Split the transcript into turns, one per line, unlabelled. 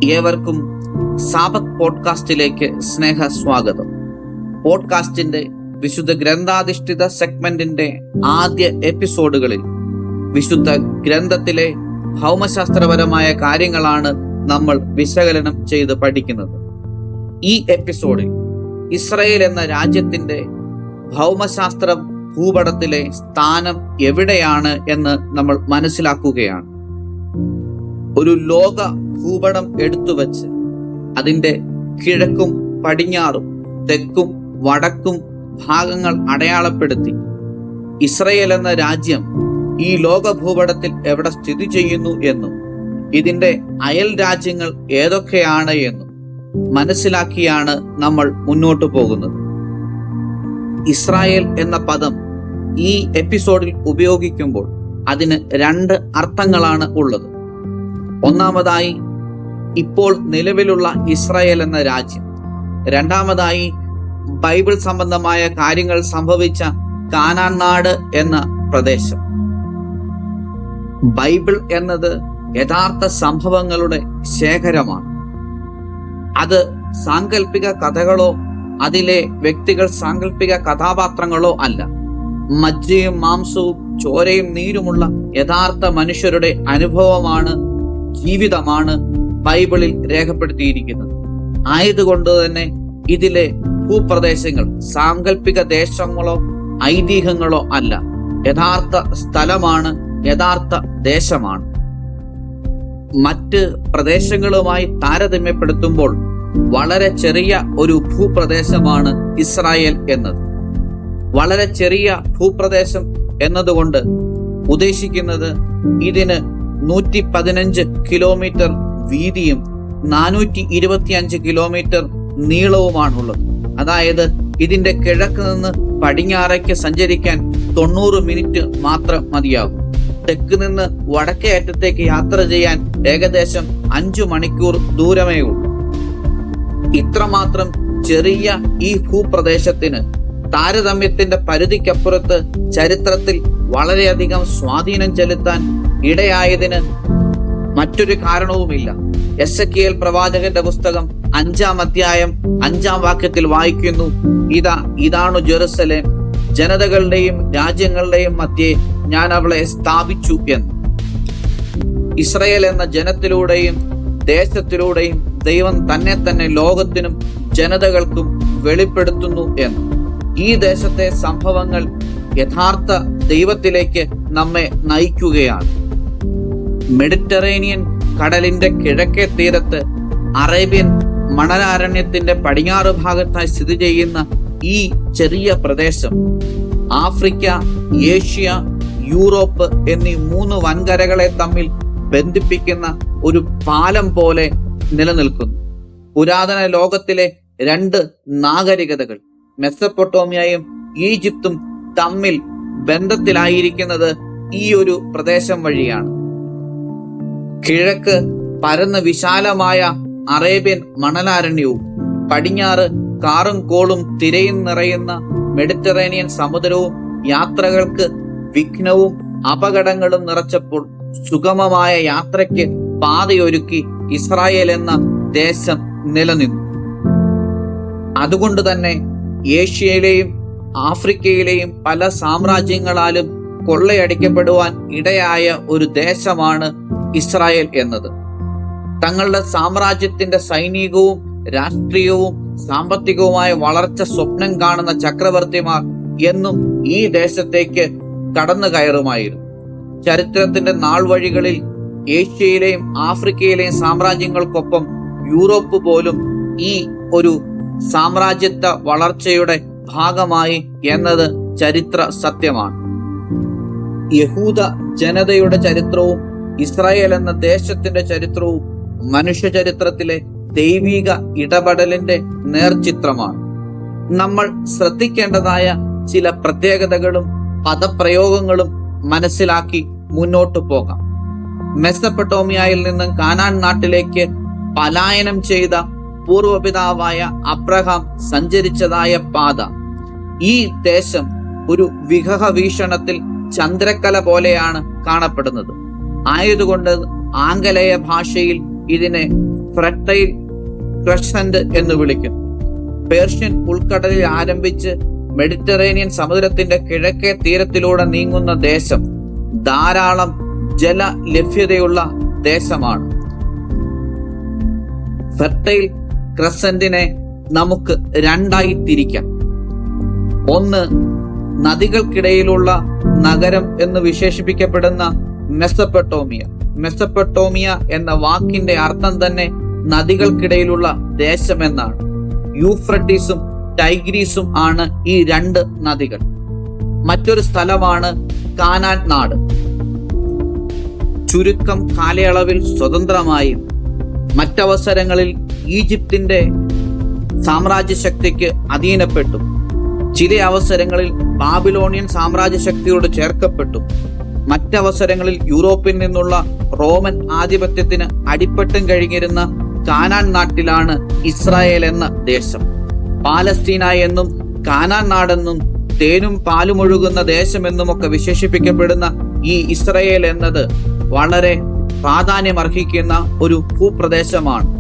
ഏവർക്കും സാബത്ത് പോഡ്കാസ്റ്റിലേക്ക് സ്നേഹ സ്വാഗതം. പോഡ്കാസ്റ്റിന്റെ വിശുദ്ധ ഗ്രന്ഥാധിഷ്ഠിത സെഗ്മെന്റിന്റെ ആദ്യ എപ്പിസോഡുകളിൽ വിശുദ്ധ ഗ്രന്ഥത്തിലെ ഭൗമശാസ്ത്രപരമായ കാര്യങ്ങളാണ് നമ്മൾ വിശകലനം ചെയ്ത് പഠിക്കുന്നത്. ഈ എപ്പിസോഡിൽ ഇസ്രായേൽ എന്ന രാജ്യത്തിന്റെ ഭൗമശാസ്ത്ര ഭൂപടത്തിലെ സ്ഥാനം എവിടെയാണ് എന്ന് നമ്മൾ മനസ്സിലാക്കുകയാണ്. ഒരു ലോക ഭൂപടം എടുത്തുവച്ച് അതിന്റെ കിഴക്കും പടിഞ്ഞാറും തെക്കും വടക്കും ഭാഗങ്ങൾ അടയാളപ്പെടുത്തി ഇസ്രായേൽ എന്ന രാജ്യം ഈ ലോക ഭൂപടത്തിൽ എവിടെ സ്ഥിതി ചെയ്യുന്നു എന്നും ഇതിന്റെ അയൽ രാജ്യങ്ങൾ ഏതൊക്കെയാണ് എന്നും മനസ്സിലാക്കിയാണ് നമ്മൾ മുന്നോട്ട് പോകുന്നത്. ഇസ്രായേൽ എന്ന പദം ഈ എപ്പിസോഡിൽ ഉപയോഗിക്കുമ്പോൾ അതിന് രണ്ട് അർത്ഥങ്ങളാണ് ഉള്ളത്. ഒന്നാമതായി ഇപ്പോൾ നിലവിലുള്ള ഇസ്രായേൽ എന്ന രാജ്യം, രണ്ടാമതായി ബൈബിൾ സംബന്ധമായ കാര്യങ്ങൾ സംഭവിച്ച കാനാൻ നാട് എന്ന പ്രദേശം. ബൈബിൾ എന്നത് യഥാർത്ഥ സംഭവങ്ങളുടെ ശേഖരമാണ്. അത് സാങ്കല്പിക കഥകളോ അതിലെ വ്യക്തികൾ സാങ്കല്പിക കഥാപാത്രങ്ങളോ അല്ല. മജ്ജയും മാംസവും ചോരയും നീരുമുള്ള യഥാർത്ഥ മനുഷ്യരുടെ അനുഭവമാണ്, ജീവിതമാണ് ബൈബിളിൽ രേഖപ്പെടുത്തിയിരിക്കുന്നത്. ആയതുകൊണ്ട് തന്നെ ഇതിലെ ഭൂപ്രദേശങ്ങൾ സാങ്കല്പിക ദേശങ്ങളോ ഐതിഹ്യങ്ങളോ അല്ല, യഥാർത്ഥ സ്ഥലമാണ്, യഥാർത്ഥ ദേശമാണ്. മറ്റ് പ്രദേശങ്ങളുമായി താരതമ്യപ്പെടുത്തുമ്പോൾ വളരെ ചെറിയ ഒരു ഭൂപ്രദേശമാണ് ഇസ്രായേൽ എന്നത്. വളരെ ചെറിയ ഭൂപ്രദേശം എന്നതുകൊണ്ട് ഉദ്ദേശിക്കുന്നത് ഇതിന് 115 കിലോമീറ്റർ വീതിയും 425 കിലോമീറ്റർ നീളവുമാണുള്ളത്. അതായത് ഇതിന്റെ കിഴക്ക് നിന്ന് പടിഞ്ഞാറേക്ക് സഞ്ചരിക്കാൻ 90 മിനിറ്റ് മാത്രം മതിയാകും. തെക്ക് നിന്ന് വടക്കേ അറ്റത്തേക്ക് യാത്ര ചെയ്യാൻ ഏകദേശം 5 മണിക്കൂർ ദൂരമേ ഉള്ളൂ. ഇത്രമാത്രം ചെറിയ ഈ ഭൂപ്രദേശത്തിന് താരതമ്യത്തിന്റെ പരിധിക്കപ്പുറത്ത് ചരിത്രത്തിൽ വളരെയധികം സ്വാധീനം ചെലുത്താൻ ഇടയായതിന് മറ്റൊരു കാരണവുമില്ല. എസെക്കിയേൽ പ്രവാചകന്റെ പുസ്തകം 5-ാം അധ്യായം 5-ാം വാക്യത്തിൽ വായിക്കുന്നു, ഇതാണു ജെറുസലേം, ജനതകളുടെയും രാജ്യങ്ങളുടെയും മധ്യേ ഞാൻ അവളെ സ്ഥാപിച്ചു എന്ന്. ഇസ്രായേൽ എന്ന ജനത്തിലൂടെയും ദേശത്തിലൂടെയും ദൈവം തന്നെ ലോകത്തിനും ജനതകൾക്കും വെളിപ്പെടുത്തുന്നു എന്ന്. ഈ ദേശത്തെ സംഭവങ്ങൾ യഥാർത്ഥ ദൈവത്തിലേക്ക് നമ്മെ നയിക്കുകയാണ്. മെഡിറ്ററേനിയൻ കടലിന്റെ കിഴക്കേ തീരത്ത് അറേബ്യൻ മണലാരണ്യത്തിന്റെ പടിഞ്ഞാറ് ഭാഗത്തായി സ്ഥിതി ചെയ്യുന്ന ഈ ചെറിയ പ്രദേശം ആഫ്രിക്ക, ഏഷ്യ, യൂറോപ്പ് എന്നീ 3 വൻകരകളെ തമ്മിൽ ബന്ധിപ്പിക്കുന്ന ഒരു പാലം പോലെ നിലനിൽക്കുന്നു. പുരാതന ലോകത്തിലെ 2 നാഗരികതകൾ മെസപ്പൊട്ടോമിയയും ഈജിപ്തും തമ്മിൽ ബന്ധത്തിലായിരിക്കുന്നത് ഈ ഒരു പ്രദേശം വഴിയാണ്. കിഴക്ക് പരന്ന് വിശാലമായ അറേബ്യൻ മണലാരണ്യവും പടിഞ്ഞാറ് കാറും കോളും തിരയും നിറയുന്ന മെഡിറ്ററേനിയൻ സമുദ്രവും യാത്രകൾക്ക് വിഘ്നവും അപകടങ്ങളും നിറച്ചപ്പോൾ സുഗമമായ യാത്രയ്ക്ക് പാതയൊരുക്കി ഇസ്രായേൽ എന്ന ദേശം നിലനിന്നു. അതുകൊണ്ട് തന്നെ ഏഷ്യയിലെയും ആഫ്രിക്കയിലെയും പല സാമ്രാജ്യങ്ങളാലും കൊള്ളയടിക്കപ്പെടുവാൻ ഇടയായ ഒരു ദേശമാണ് ഇസ്രായേൽ എന്നത്. തങ്ങളുടെ സാമ്രാജ്യത്തിന്റെ സൈനികവും രാഷ്ട്രീയവും സാമ്പത്തികവുമായ വളർച്ച സ്വപ്നം കാണുന്ന ചക്രവർത്തിമാർ എന്നും ഈ ദേശത്തേക്ക് കടന്നു കയറുമായിരുന്നു. ചരിത്രത്തിന്റെ നാൾ വഴികളിൽ ഏഷ്യയിലെയും ആഫ്രിക്കയിലെയും സാമ്രാജ്യങ്ങൾക്കൊപ്പം യൂറോപ്പ് പോലും ഈ ഒരു സാമ്രാജ്യത്വ വളർച്ചയുടെ ഭാഗമായി എന്നത് ചരിത്ര സത്യമാണ്. യഹൂദ ജനതയുടെ ചരിത്രവും ഇസ്രായേൽ എന്ന ദേശത്തിന്റെ ചരിത്രവും മനുഷ്യ ചരിത്രത്തിലെ ദൈവിക ഇടപെടലിന്റെ നേർചിത്രമാണ്. നമ്മൾ ശ്രദ്ധിക്കേണ്ടതായ ചില പ്രത്യേകതകളും പദപ്രയോഗങ്ങളും മനസ്സിലാക്കി മുന്നോട്ടു പോകാം. മെസപ്പൊട്ടോമിയയിൽ നിന്നും കാനാൻ നാട്ടിലേക്ക് പലായനം ചെയ്ത പൂർവപിതാവായ അബ്രഹാം സഞ്ചരിച്ചതായ പാത, ഈ ദേശം ഒരു വിഹഹ വീക്ഷണത്തിൽ ചന്ദ്രക്കല പോലെയാണ് കാണപ്പെടുന്നത്. ആയതുകൊണ്ട് ആംഗലേയ ഭാഷയിൽ ഇതിനെ ഫെർട്ടൈൽ ക്രസന്റ് എന്ന് വിളിക്കുന്നു. പേർഷ്യൻ ഉൾക്കടലിൽ ആരംഭിച്ച് മെഡിറ്ററേനിയൻ സമുദ്രത്തിന്റെ കിഴക്കേ തീരത്തിലൂടെ നീങ്ങുന്ന ദേശം ധാരാളം ജല ലഭ്യതയുള്ള ദേശമാണ്. ഫെർട്ടൈൽ ക്രസന്റിനെ നമുക്ക് രണ്ടായി തിരിക്കാം. ഒന്ന്, നദികൾക്കിടയിലുള്ള നഗരം എന്ന് വിശേഷിപ്പിക്കപ്പെടുന്ന മെസൊപ്പൊട്ടേമിയ. മെസൊപ്പൊട്ടേമിയ എന്ന വാക്കിന്റെ അർത്ഥം തന്നെ നദികൾക്കിടയിലുള്ള ദേശം എന്നാണ്. യൂഫ്രട്ടീസും ടൈഗ്രീസും ആണ് ഈ രണ്ട് നദികൾ. മറ്റൊരു സ്ഥലമാണ് കാനാൻ നാട്. ചുരുക്കം കാലയളവിൽ സ്വതന്ത്രമായും മറ്റവസരങ്ങളിൽ ഈജിപ്തിന്റെ സാമ്രാജ്യശക്തിക്ക് അധീനപ്പെട്ടു. ചില അവസരങ്ങളിൽ ബാബിലോണിയൻ സാമ്രാജ്യശക്തിയോട് ചേർക്കപ്പെട്ടു. മറ്റവസരങ്ങളിൽ യൂറോപ്പിൽ നിന്നുള്ള റോമൻ ആധിപത്യത്തിന് അടിപ്പെട്ടും കഴിഞ്ഞിരുന്ന കാനാൻ നാട്ടിലാണ് ഇസ്രായേൽ എന്ന ദേശം. പാലസ്തീന എന്നും കാനാൻ നാടെന്നും തേനും പാലുമൊഴുകുന്ന ദേശമെന്നുമൊക്കെ വിശേഷിപ്പിക്കപ്പെടുന്ന ഈ ഇസ്രായേൽ എന്നത് വളരെ പ്രാധാന്യമർഹിക്കുന്ന ഒരു ഭൂപ്രദേശമാണ്.